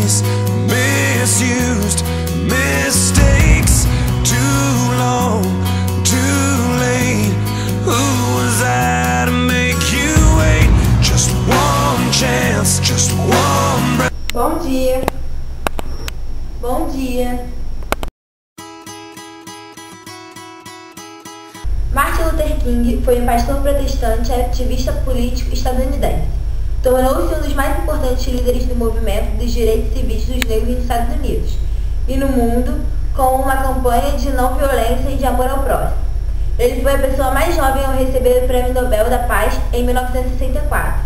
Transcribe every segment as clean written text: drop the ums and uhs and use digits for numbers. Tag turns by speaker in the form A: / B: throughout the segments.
A: ways, misused mistakes, too long, too late. Who was I to make you wait? Just one chance, just one breath.
B: Bom dia. Bom dia. Martin Luther King foi um pastor protestante e ativista político estadunidense. Tornou-se um dos mais importantes líderes do movimento dos direitos civis dos negros nos Estados Unidos e no mundo, com uma campanha de não violência e de amor ao próximo. Ele foi a pessoa mais jovem a receber o Prêmio Nobel da Paz em 1964,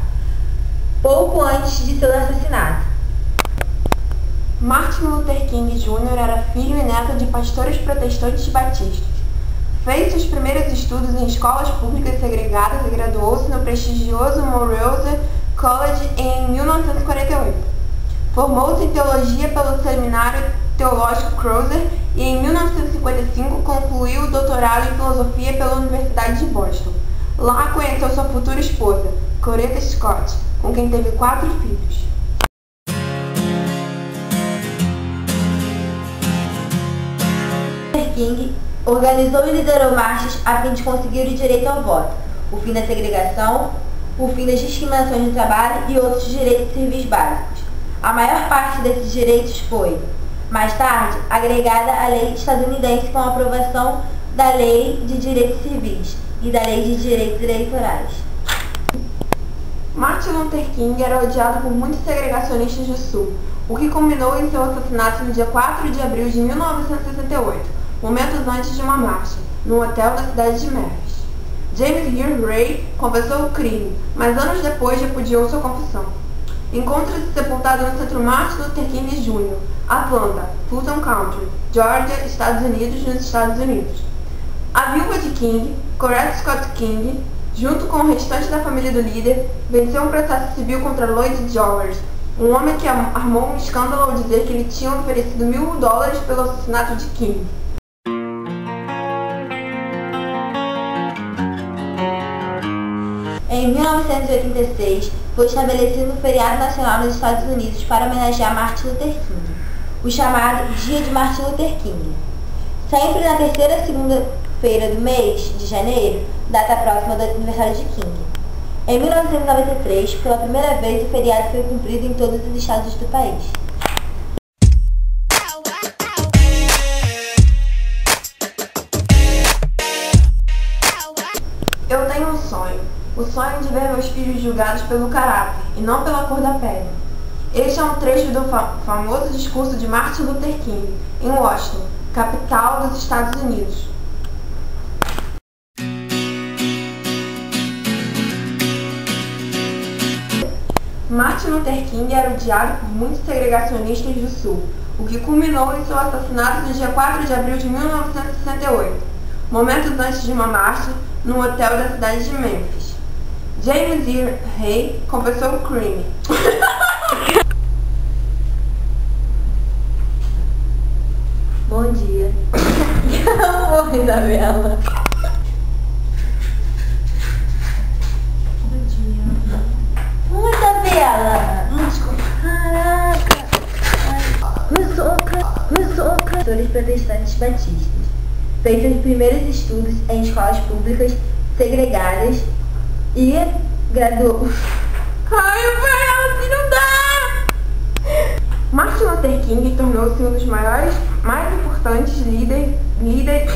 B: pouco antes de seu assassinato.
C: Martin Luther King Jr. era filho e neto de pastores protestantes batistas. Fez seus primeiros estudos em escolas públicas segregadas e graduou-se no prestigioso Morehouse College em 1948. Formou-se em teologia pelo Seminário Teológico Crozer e em 1955 concluiu o doutorado em filosofia pela Universidade de Boston. Lá conheceu sua futura esposa, Coretta Scott, com quem teve 4 filhos.
B: King organizou e liderou marchas a fim de conseguir o direito ao voto, o fim da segregação, o fim das discriminações no trabalho e outros direitos civis básicos. A maior parte desses direitos foi, mais tarde, agregada à lei estadunidense com a aprovação da Lei de Direitos Civis e da Lei de Direitos Eleitorais.
C: Martin Luther King era odiado por muitos segregacionistas do Sul, o que culminou em seu assassinato no dia 4 de abril de 1968, momentos antes de uma marcha, num hotel da cidade de Memphis. James Earl Ray confessou o crime, mas anos depois repudiou sua confissão. Encontra-se sepultado no Centro Martin Luther King Jr., Atlanta, Fulton County, Georgia, Estados Unidos, nos Estados Unidos. A viúva de King, Coretta Scott King, junto com o restante da família do líder, venceu um processo civil contra Lloyd George, um homem que armou um escândalo ao dizer que lhe tinham oferecido $1.000 pelo assassinato de King.
B: Em 1986, foi estabelecido um feriado nacional nos Estados Unidos para homenagear Martin Luther King, o chamado Dia de Martin Luther King. Sempre na terceira segunda-feira do mês de janeiro, data próxima do aniversário de King. Em 1993, pela primeira vez, o feriado foi cumprido em todos os estados do país.
C: Eu tenho um sonho. O sonho de ver meus filhos julgados pelo caráter e não pela cor da pele. Este é um trecho do famoso discurso de Martin Luther King, em Washington, capital dos Estados Unidos. Martin Luther King era odiado por muitos segregacionistas do Sul, o que culminou em seu assassinato no dia 4 de abril de 1968, momentos antes de uma marcha, num hotel da cidade de Memphis. James Earl Ray confessou o crime.
B: Bom dia. Oi, Isabela. Bom dia. Oi, Isabela. Desculpa. Caraca. Me soca. Pastores protestantes batistas. Fez seus primeiros estudos em escolas públicas segregadas e graduou.
C: Ai, assim não dá! Martin Luther King tornou-se um dos mais importantes líderes.